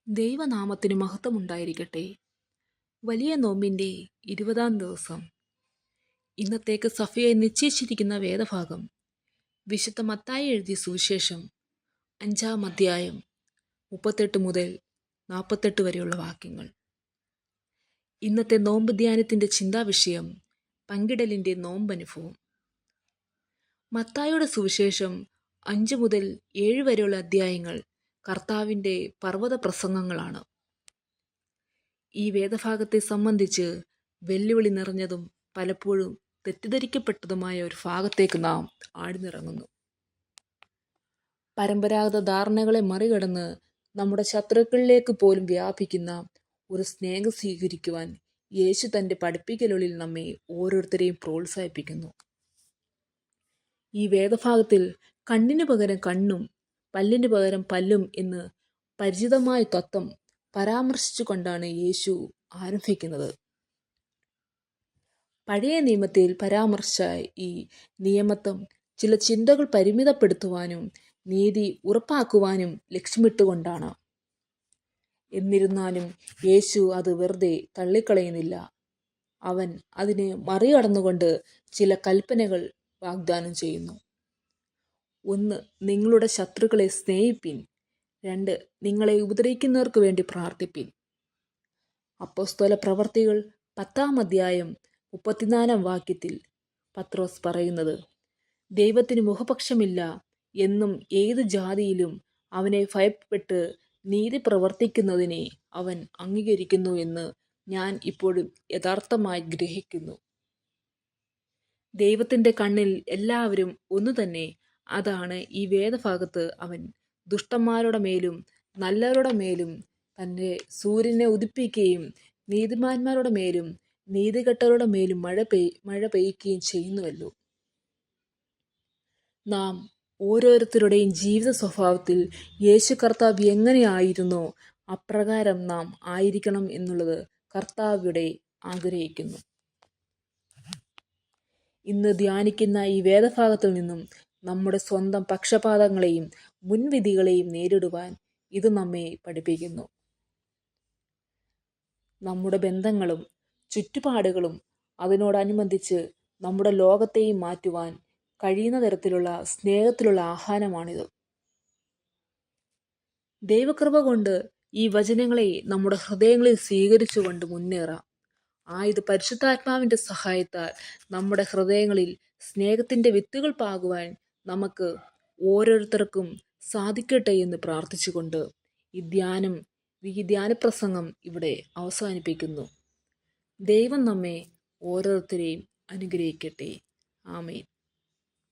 ദൈവനാമത്തിന് മഹത്വമുണ്ടായിരിക്കട്ടെ. വലിയ നോമ്പിൻ്റെ 20-ാം ദിവസം ഇന്നത്തേക്ക് സഫിയായി നിശ്ചയിച്ചിരിക്കുന്ന വേദഭാഗം വിശുദ്ധ മത്തായി എഴുതിയ സുവിശേഷം 5-ാം അധ്യായം 38 മുതൽ 48 വരെയുള്ള വാക്യങ്ങൾ. ഇന്നത്തെ നോമ്പ് ധ്യാനത്തിൻ്റെ ചിന്താവിഷയം പങ്കിടലിൻ്റെ നോമ്പനുഭവം. മത്തായിയുടെ സുവിശേഷം 5 മുതൽ 7 വരെയുള്ള അധ്യായങ്ങൾ കർത്താവിൻ്റെ പർവ്വത പ്രസംഗങ്ങളാണ്. ഈ വേദഭാഗത്തെ സംബന്ധിച്ച് വെല്ലുവിളി നിറഞ്ഞതും പലപ്പോഴും തെറ്റിദ്ധരിക്കപ്പെട്ടതുമായ ഒരു ഭാഗത്തേക്ക് നാം ആഴ്ന്നിറങ്ങുന്നു. പരമ്പരാഗത ധാരണകളെ മറികടന്ന് നമ്മുടെ ശത്രുക്കളിലേക്ക് പോലും വ്യാപിക്കുന്ന ഒരു സ്നേഹം സ്വീകരിക്കുവാൻ യേശു തൻ്റെ പഠിപ്പിക്കലുകളിൽ നമ്മെ ഓരോരുത്തരെയും പ്രോത്സാഹിപ്പിക്കുന്നു. ഈ വേദഭാഗത്തിൽ കണ്ണിന് പകരം കണ്ണും പല്ലിന് പകരം പല്ലും എന്ന് പരിചിതമായ തത്വം പരാമർശിച്ചുകൊണ്ടാണ് യേശു ആരംഭിക്കുന്നത്. പഴയ നിയമത്തിൽ പരാമർശിച്ച ഈ നിയമത്വം ചില ചിന്തകൾ പരിമിതപ്പെടുത്തുവാനും നീതി ഉറപ്പാക്കുവാനും ലക്ഷ്യമിട്ടുകൊണ്ടാണ്. എന്നിരുന്നാലും യേശു അത് വെറുതെ തള്ളിക്കളയുന്നില്ല. അവൻ അതിനെ മറികടന്നുകൊണ്ട് ചില കൽപ്പനകൾ വാഗ്ദാനം ചെയ്യുന്നു. 1. നിങ്ങളുടെ ശത്രുക്കളെ സ്നേഹിപ്പിൻ. 2. നിങ്ങളെ ഉപദ്രവിക്കുന്നവർക്ക് വേണ്ടി പ്രാർത്ഥിപ്പിൻ. അപ്പോസ്തല പ്രവർത്തികൾ 10-ാം അധ്യായം 34-ാം വാക്യത്തിൽ പത്രോസ് പറയുന്നത്, ദൈവത്തിന് മുഖപക്ഷമില്ല എന്നും ഏത് ജാതിയിലും അവനെ ഭയപ്പെട്ട് നീതി പ്രവർത്തിക്കുന്നതിനെ അവൻ അംഗീകരിക്കുന്നു എന്ന് ഞാൻ ഇപ്പോഴും യഥാർത്ഥമായി ഗ്രഹിക്കുന്നു. ദൈവത്തിൻ്റെ കണ്ണിൽ എല്ലാവരും ഒന്നു തന്നെ. അതാണ് ഈ വേദഭാഗത്ത് അവൻ ദുഷ്ടന്മാരുടെ മേലും നല്ലവരുടെ മേലും തൻ്റെ സൂര്യനെ ഉദിപ്പിക്കുകയും നീതിമാന്മാരുടെ മേലും നീതികെട്ടവരുടെ മേലും മഴ പെയ്യുകയും ചെയ്യുന്നുവല്ലോ. നാം ഓരോരുത്തരുടെയും ജീവിത സ്വഭാവത്തിൽ യേശു കർത്താവ് എങ്ങനെയായിരുന്നോ അപ്രകാരം നാം ആയിരിക്കണം എന്നുള്ളത് കർത്താവിടെ ആഗ്രഹിക്കുന്നു. ഇന്ന് ധ്യാനിക്കുന്ന ഈ വേദഭാഗത്തിൽ നിന്നും നമ്മുടെ സ്വന്തം പക്ഷപാതങ്ങളെയും മുൻവിധികളെയും നേരിടുവാൻ ഇത് നമ്മെ പഠിപ്പിക്കുന്നു. നമ്മുടെ ബന്ധങ്ങളും ചുറ്റുപാടുകളും അതിനോടനുബന്ധിച്ച് നമ്മുടെ ലോകത്തെയും മാറ്റുവാൻ കഴിയുന്ന തരത്തിലുള്ള സ്നേഹത്തിലുള്ള ആഹ്വാനമാണിത്. ദൈവകൃപ കൊണ്ട് ഈ വചനങ്ങളെ നമ്മുടെ ഹൃദയങ്ങളിൽ സ്വീകരിച്ചുകൊണ്ട് മുന്നേറാം. ഇത് പരിശുദ്ധാത്മാവിൻ്റെ സഹായത്താൽ നമ്മുടെ ഹൃദയങ്ങളിൽ സ്നേഹത്തിൻ്റെ വിത്തുകൾ പാകുവാൻ നമുക്ക് ഓരോരുത്തർക്കും സാധിക്കട്ടെ എന്ന് പ്രാർത്ഥിച്ചുകൊണ്ട് ഈ ധ്യാനപ്രസംഗം ഇവിടെ അവസാനിപ്പിക്കുന്നു. ദൈവം നമ്മെ ഓരോരുത്തരെയും അനുഗ്രഹിക്കട്ടെ. ആമേൻ.